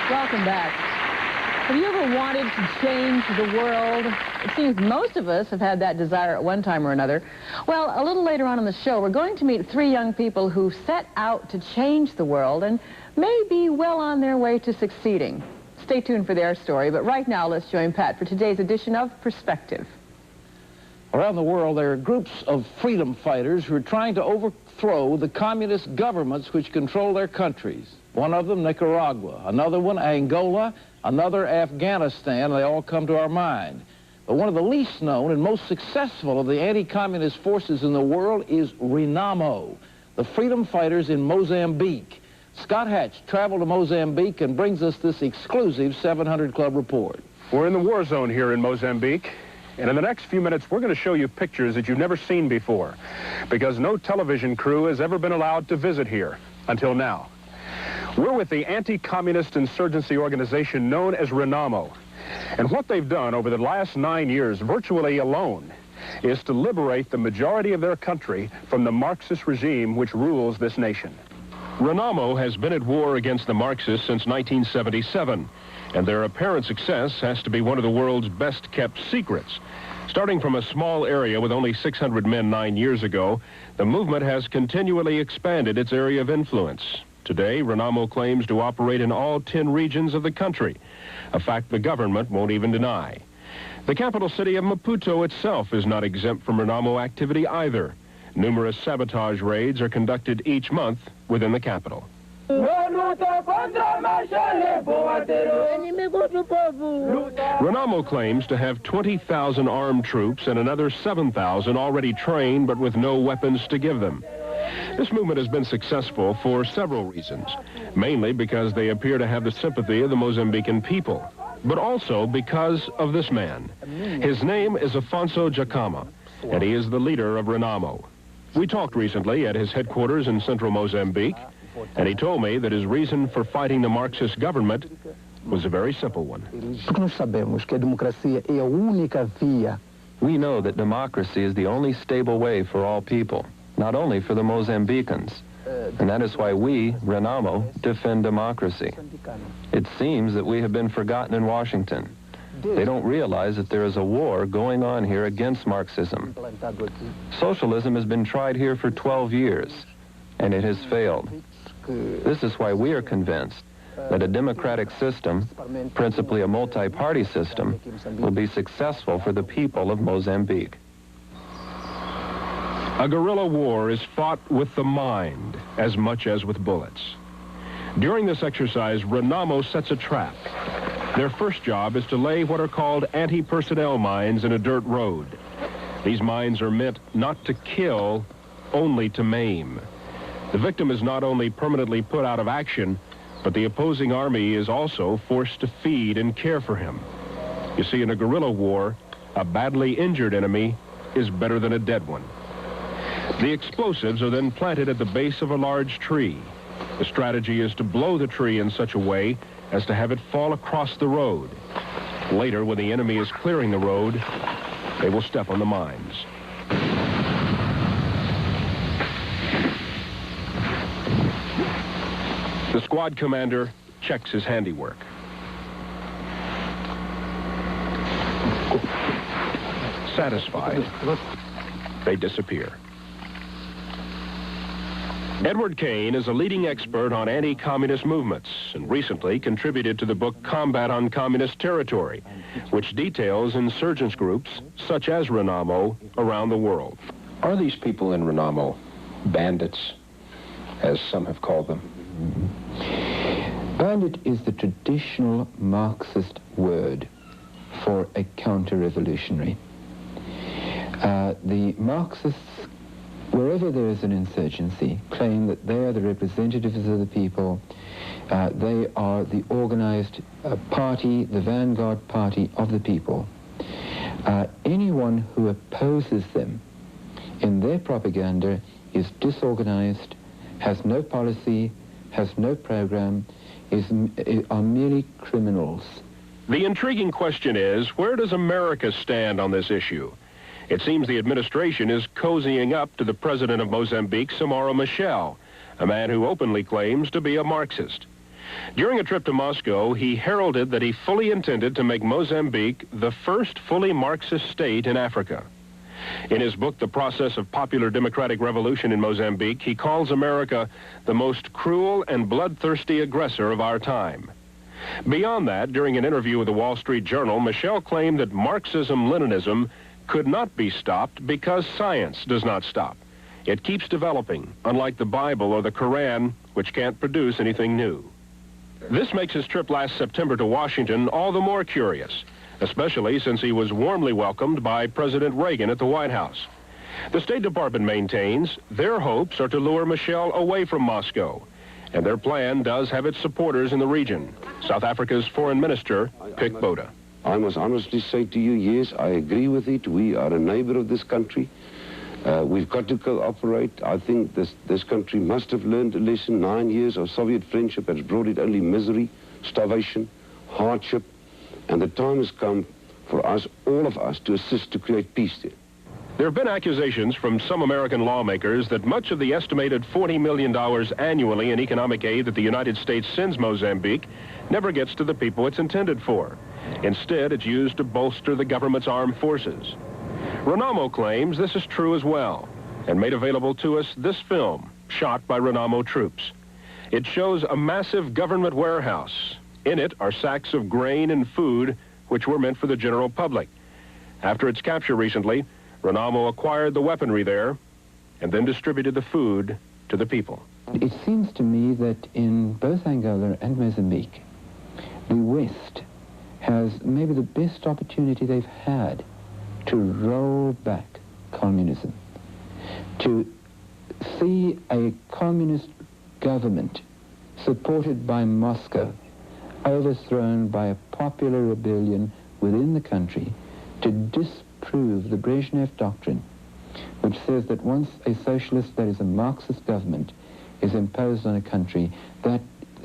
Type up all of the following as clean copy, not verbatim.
Welcome back. Have you ever wanted to change the world? It seems most of us have had that desire at one time or another. Well, a little later on in the show, we're going to meet three young people who set out to change the world and may be well on their way to succeeding. Stay tuned for their story, but right now let's join Pat for today's edition of Perspective. Around the world, there are groups of freedom fighters who are trying to overthrow the communist governments which control their countries. One of them, Nicaragua. Another one, Angola. Another, Afghanistan. They all come to our mind. But one of the least known and most successful of the anti-communist forces in the world is Renamo, the freedom fighters in Mozambique. Scott Hatch traveled to Mozambique and brings us this exclusive 700 Club report. We're in the war zone here in Mozambique. And in the next few minutes, we're going to show you pictures that you've never seen before, because no television crew has ever been allowed to visit here until now. We're with the anti-communist insurgency organization known as Renamo. And what they've done over the last 9 years, virtually alone, is to liberate the majority of their country from the Marxist regime which rules this nation. Renamo has been at war against the Marxists since 1977. And their apparent success has to be one of the world's best-kept secrets. Starting from a small area with only 600 men 9 years ago, the movement has continually expanded its area of influence. Today, Renamo claims to operate in all 10 regions of the country, a fact the government won't even deny. The capital city of Maputo itself is not exempt from Renamo activity either. Numerous sabotage raids are conducted each month within the capital. Renamo claims to have 20,000 armed troops and another 7,000 already trained but with no weapons to give them. This movement has been successful for several reasons, mainly because they appear to have the sympathy of the Mozambican people, but also because of this man. His name is Afonso Jacama, and he is the leader of Renamo. We talked recently at his headquarters in central Mozambique, and he told me that his reason for fighting the Marxist government was a very simple one. We know that democracy is the only stable way for all people, not only for the Mozambicans. And that is why we, Renamo, defend democracy. It seems that we have been forgotten in Washington. They don't realize that there is a war going on here against Marxism. Socialism has been tried here for 12 years, and it has failed. This is why we are convinced that a democratic system, principally a multi-party system, will be successful for the people of Mozambique. A guerrilla war is fought with the mind as much as with bullets. During this exercise, Renamo sets a trap. Their first job is to lay what are called anti-personnel mines in a dirt road. These mines are meant not to kill, only to maim. The victim is not only permanently put out of action, but the opposing army is also forced to feed and care for him. You see, in a guerrilla war, a badly injured enemy is better than a dead one. The explosives are then planted at the base of a large tree. The strategy is to blow the tree in such a way as to have it fall across the road. Later, when the enemy is clearing the road, they will step on the mines. The squad commander checks his handiwork. Satisfied, they disappear. Edward Kane is a leading expert on anti-communist movements and recently contributed to the book Combat on Communist Territory, which details insurgents groups such as Renamo around the world. Are these people in Renamo bandits, as some have called them? Bandit is the traditional Marxist word for a counter-revolutionary. The Marxists, wherever there is an insurgency, claim that they are the representatives of the people. They are the organized party, the vanguard party of the people. Anyone who opposes them in their propaganda is disorganized, has no policy, has no program, are merely criminals. The intriguing question is, where does America stand on this issue? It seems the administration is cozying up to the president of Mozambique, Samora Machel, a man who openly claims to be a Marxist. During a trip to Moscow, he heralded that he fully intended to make Mozambique the first fully Marxist state in Africa. In his book, The Process of Popular Democratic Revolution in Mozambique, he calls America the most cruel and bloodthirsty aggressor of our time. Beyond that, during an interview with the Wall Street Journal, Michel claimed that Marxism-Leninism could not be stopped because science does not stop. It keeps developing, unlike the Bible or the Quran, which can't produce anything new. This makes his trip last September to Washington all the more curious, especially since he was warmly welcomed by President Reagan at the White House. The State Department maintains their hopes are to lure Michel away from Moscow, and their plan does have its supporters in the region. South Africa's Foreign Minister, Pick Botha. I must honestly say to you, yes, I agree with it. We are a neighbor of this country. We've got to cooperate. I think this country must have learned a lesson. 9 years of Soviet friendship has brought it only misery, starvation, hardship, and the time has come for us, all of us, to assist to create peace there. There have been accusations from some American lawmakers that much of the estimated $40 million annually in economic aid that the United States sends Mozambique never gets to the people it's intended for. Instead, it's used to bolster the government's armed forces. Renamo claims this is true as well, and made available to us this film, shot by Renamo troops. It shows a massive government warehouse. In it are sacks of grain and food, which were meant for the general public. After its capture recently, Renamo acquired the weaponry there and then distributed the food to the people. It seems to me that in both Angola and Mozambique, the West has maybe the best opportunity they've had to roll back communism, to see a communist government supported by Moscow overthrown by a popular rebellion within the country, to disprove the Brezhnev doctrine, which says that once a socialist, that is a Marxist government, is imposed on a country, that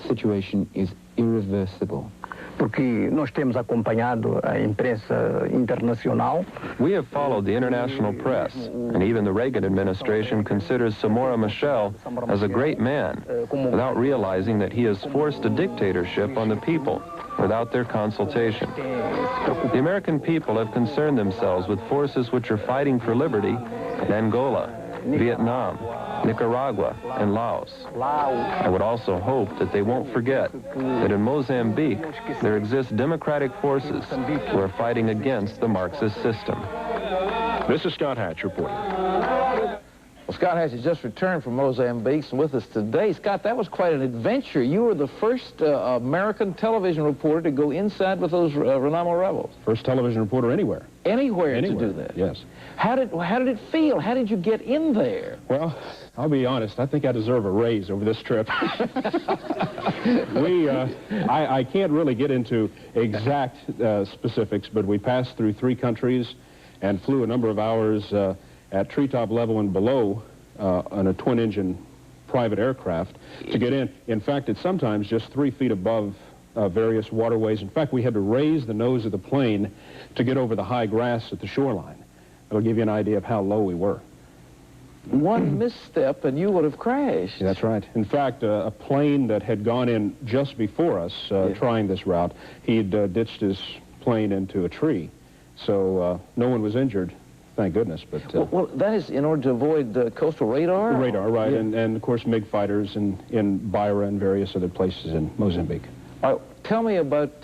situation is irreversible. Porque nós temos acompanhado a imprensa internacional. We have followed the international press, and even the Reagan administration considers Samora Machel as a great man, without realizing that he has forced a dictatorship on the people without their consultation. The American people have concerned themselves with forces which are fighting for liberty in Angola, Vietnam, Nicaragua, and Laos. I would also hope that they won't forget that in Mozambique there exist democratic forces who are fighting against the Marxist system. This is Scott Hatch reporting. Well, Scott Hatch has just returned from Mozambique and with us today. Scott, that was quite an adventure. You were the first American television reporter to go inside with those Renamo rebels. First television reporter anywhere. Anywhere to do that? Yes. How did it feel? How did you get in there? Well, I'll be honest, I think I deserve a raise over this trip. I can't really get into exact specifics, but we passed through 3 countries and flew a number of hours at treetop level and below on a twin-engine private aircraft to get in. In fact, it's sometimes just 3 feet above various waterways. In fact, we had to raise the nose of the plane to get over the high grass at the shoreline. That'll give you an idea of how low we were. One misstep and you would have crashed. That's right. In fact, a plane that had gone in just before us trying this route, he'd ditched his plane into a tree. So no one was injured, thank goodness. But well, that is in order to avoid coastal radar? Radar, right. Yeah. And of course, MiG fighters in Beira and various other places in Mozambique. Tell me about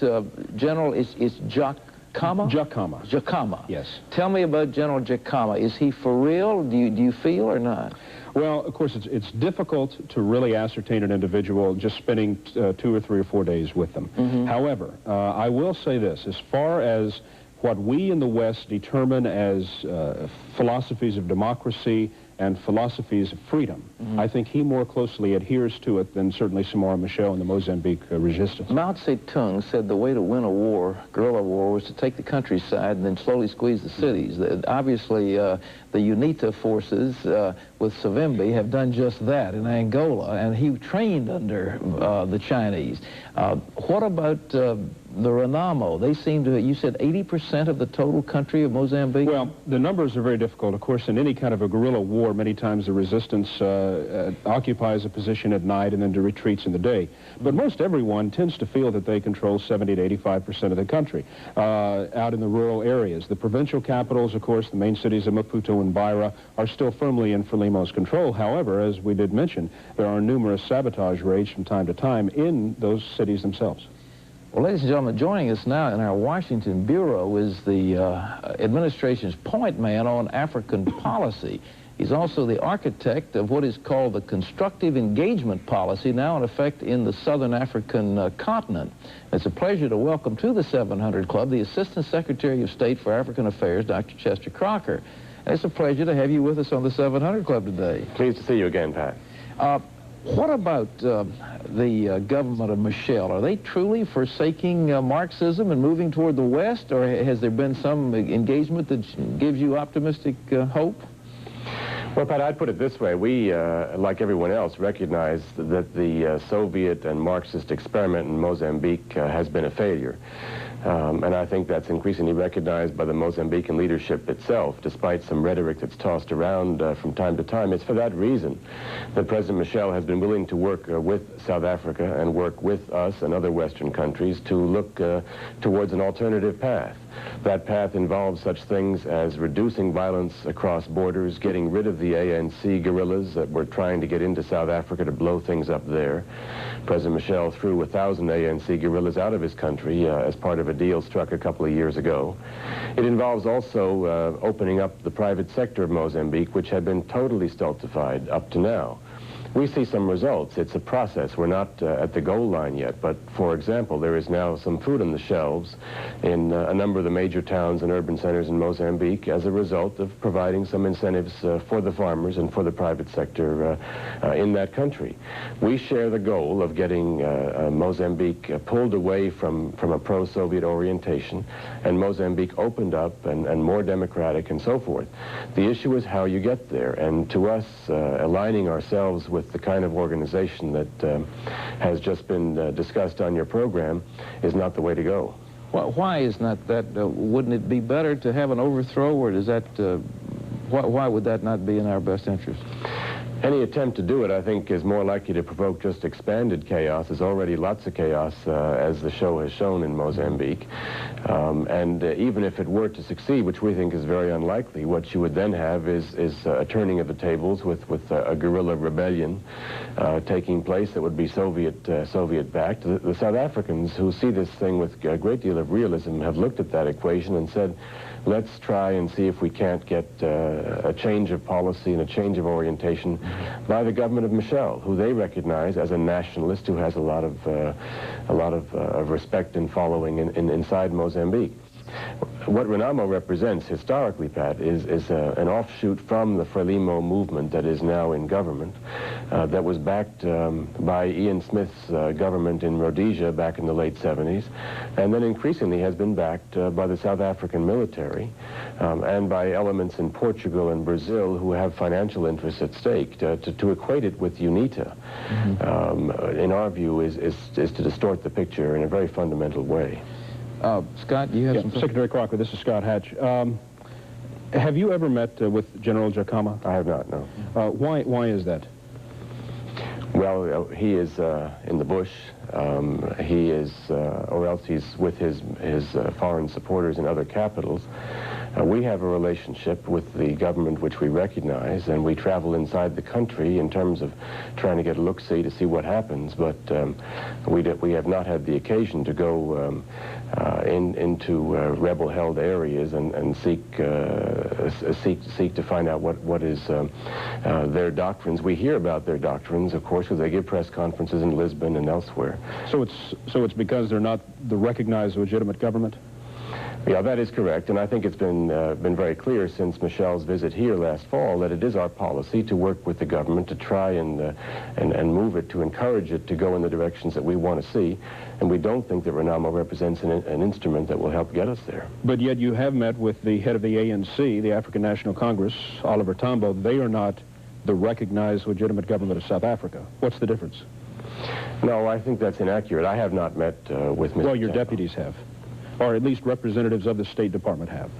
General, it's Jacama? Jacama. Jacama. Yes. Tell me about General Jacama. Is he for real? Do you feel or not? Well, of course, it's difficult to really ascertain an individual just spending 2 or 3 or 4 days with them. Mm-hmm. However, I will say this, as far as what we in the West determine as philosophies of democracy and philosophies of freedom, I think he more closely adheres to it than certainly Samora Machel and the Mozambique resistance. Mao Zedong said the way to win a war, guerrilla war, was to take the countryside and then slowly squeeze the cities. Obviously, the UNITA forces with Savimbi have done just that in Angola, and he trained under the Chinese. What about the Renamo, they seem to, you said 80% of the total country of Mozambique? Well, the numbers are very difficult. Of course, in any kind of a guerrilla war, many times the resistance occupies a position at night and then retreats in the day. But most everyone tends to feel that they control 70 to 85% of the country out in the rural areas. The provincial capitals, of course, the main cities of Maputo and Beira, are still firmly in Frelimo's control. However, as we did mention, there are numerous sabotage raids from time to time in those cities themselves. Well, ladies and gentlemen, joining us now in our Washington Bureau is the administration's point man on African policy. He's also the architect of what is called the constructive engagement policy, now in effect in the southern African continent. It's a pleasure to welcome to the 700 Club the Assistant Secretary of State for African Affairs, Dr. Chester Crocker. And it's a pleasure to have you with us on the 700 Club today. Pleased to see you again, Pat. What about the government of Michel? Are they truly forsaking Marxism and moving toward the West, or has there been some engagement that gives you optimistic hope? Well, Pat, I'd put it this way. We, like everyone else, recognize that the Soviet and Marxist experiment in Mozambique has been a failure. And I think that's increasingly recognized by the Mozambican leadership itself, despite some rhetoric that's tossed around from time to time. It's for that reason that President Michel has been willing to work with South Africa and work with us and other Western countries to look towards an alternative path. That path involves such things as reducing violence across borders, getting rid of the ANC guerrillas that were trying to get into South Africa to blow things up there. President Michel threw 1,000 ANC guerrillas out of his country as part of a deal struck a couple of years ago. It involves also opening up the private sector of Mozambique, which had been totally stultified up to now. We see some results. It's a process. We're not at the goal line yet, but for example, there is now some food on the shelves in a number of the major towns and urban centers in Mozambique as a result of providing some incentives for the farmers and for the private sector in that country. We share the goal of getting Mozambique pulled away from a pro-Soviet orientation and Mozambique opened up and more democratic and so forth. The issue is how you get there, and to us, aligning ourselves with the kind of organization that has just been discussed on your program is not the way to go. Well, why is not that? Wouldn't it be better to have an overthrow, or does that? Why would that not be in our best interest? Any attempt to do it, I think, is more likely to provoke just expanded chaos. There's already lots of chaos, as the show has shown in Mozambique. And even if it were to succeed, which we think is very unlikely, what you would then have is a turning of the tables with a guerrilla rebellion taking place that would be Soviet-backed. The South Africans, who see this thing with a great deal of realism, have looked at that equation and said, let's try and see if we can't get a change of policy and a change of orientation by the government of Michel, who they recognize as a nationalist who has a lot of respect and following inside Mozambique. What Renamo represents historically, Pat, is an offshoot from the Frelimo movement that is now in government, that was backed by Ian Smith's government in Rhodesia back in the late 70s, and then increasingly has been backed by the South African military and by elements in Portugal and Brazil who have financial interests at stake. To equate it with UNITA, in our view, is to distort the picture in a very fundamental way. Scott, you have some... Secretary Crocker, this is Scott Hatch. Have you ever met with General Jacama? I have not, no. Why is that? Well, he is in the bush. He is, or else he's with his foreign supporters in other capitals. We have a relationship with the government which we recognize, and we travel inside the country in terms of trying to get a look-see to see what happens, but we have not had the occasion to go into rebel-held areas and seek to find out what is their doctrines. We hear about their doctrines, of course, because they give press conferences in Lisbon and elsewhere. So it's because they're not the recognized legitimate government? Yeah, that is correct, and I think it's been very clear since Michel's visit here last fall that it is our policy to work with the government to try and move it, to encourage it to go in the directions that we want to see, and we don't think that Renamo represents an instrument that will help get us there. But yet you have met with the head of the ANC, the African National Congress, Oliver Tambo. They are not the recognized legitimate government of South Africa. What's the difference? No, I think that's inaccurate. I have not met with Mr. Well, your Temple. deputies have, or at least representatives of the State Department have.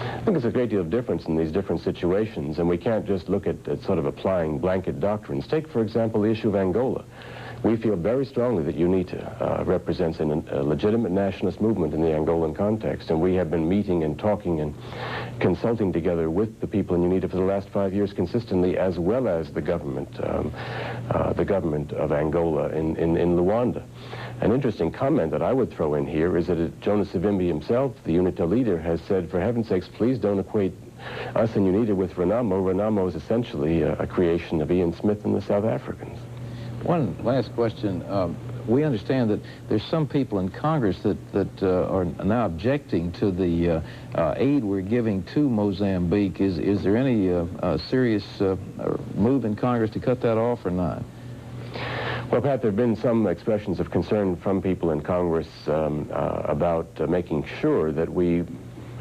I think there's a great deal of difference in these different situations, and we can't just look at sort of applying blanket doctrines. Take, for example, the issue of Angola. We feel very strongly that UNITA represents a legitimate nationalist movement in the Angolan context, and we have been meeting and talking and consulting together with the people in UNITA for the last 5 years consistently, as well as the government of Angola in Luanda. An interesting comment that I would throw in here is that Jonas Savimbi himself, the UNITA leader, has said, for heaven's sakes, please don't equate us in UNITA with Renamo. Renamo is essentially a creation of Ian Smith and the South Africans. One last question. We understand that there's some people in Congress that are now objecting to the aid we're giving to Mozambique. Is there any serious move in Congress to cut that off or not? Well, Pat, there have been some expressions of concern from people in Congress about making sure that we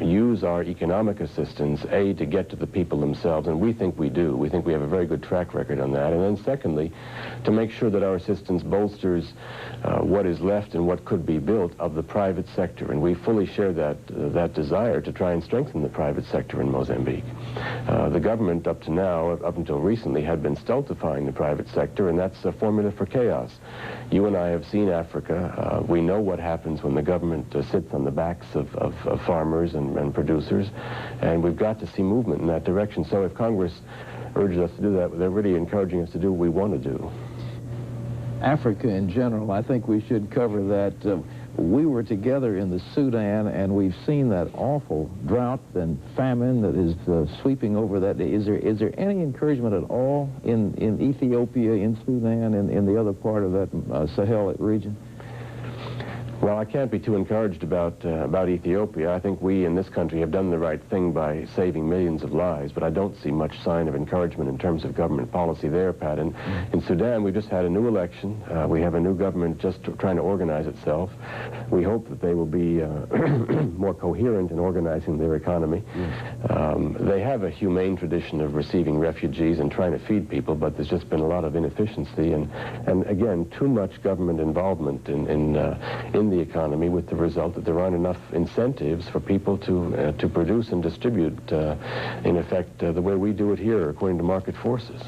use our economic assistance, A, to get to the people themselves, and we think we do. We think we have a very good track record on that. And then secondly, to make sure that our assistance bolsters what is left and what could be built of the private sector. And we fully share that desire to try and strengthen the private sector in Mozambique. The government up to now, up until recently, had been stultifying the private sector, and that's a formula for chaos. You and I have seen Africa. We know what happens when the government sits on the backs of farmers and producers, and we've got to see movement in that direction. So if Congress urges us to do that, they're really encouraging us to do what we want to do. Africa in general, I think we should cover that. We were together in the Sudan, and we've seen that awful drought and famine that is sweeping over that. Is there any encouragement at all in Ethiopia, in Sudan, in the other part of that Sahel region? Well, I can't be too encouraged about Ethiopia. I think we in this country have done the right thing by saving millions of lives, but I don't see much sign of encouragement in terms of government policy there, Pat. And in Sudan, we just had a new election. We have a new government just trying to organize itself. We hope that they will be more coherent in organizing their economy. They have a humane tradition of receiving refugees and trying to feed people, but there's just been a lot of inefficiency and again, too much government involvement in the economy, with the result that there aren't enough incentives for people to produce and distribute, in effect, the way we do it here, according to market forces.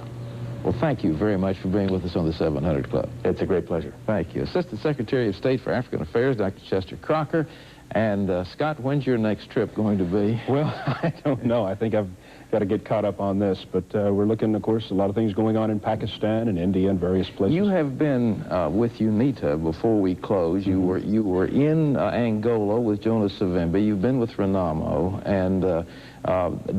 Well, thank you very much for being with us on the 700 Club. It's a great pleasure. Thank you. Assistant Secretary of State for African Affairs, Dr. Chester Crocker. And, Scott, when's your next trip going to be? Well, I don't know. I think I've got to get caught up on this, but we're looking, of course, a lot of things going on in Pakistan and India and various places. You have been with UNITA before we close. You were in Angola with Jonas Savimbi. You've been with Renamo, and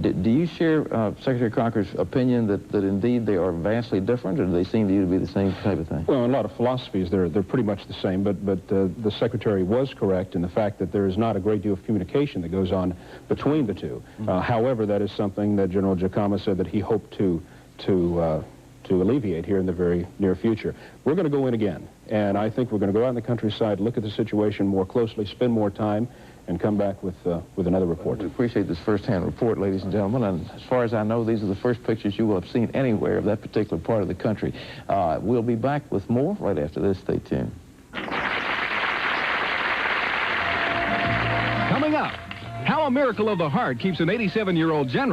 do you share Secretary Crocker's opinion that indeed they are vastly different, or do they seem to you to be the same type of thing? Well, in a lot of philosophies, they're pretty much the same, but the Secretary was correct in the fact that there is not a great deal of communication that goes on between the two. However, that is something that General Jacama said that he hoped to alleviate here in the very near future. We're going to go in again, and I think we're going to go out in the countryside, look at the situation more closely, spend more time, and come back with another report. We appreciate this first-hand report, ladies and gentlemen, and as far as I know, these are the first pictures you will have seen anywhere of that particular part of the country. We'll be back with more right after this. Stay tuned. Coming up, how a miracle of the heart keeps an 87-year-old general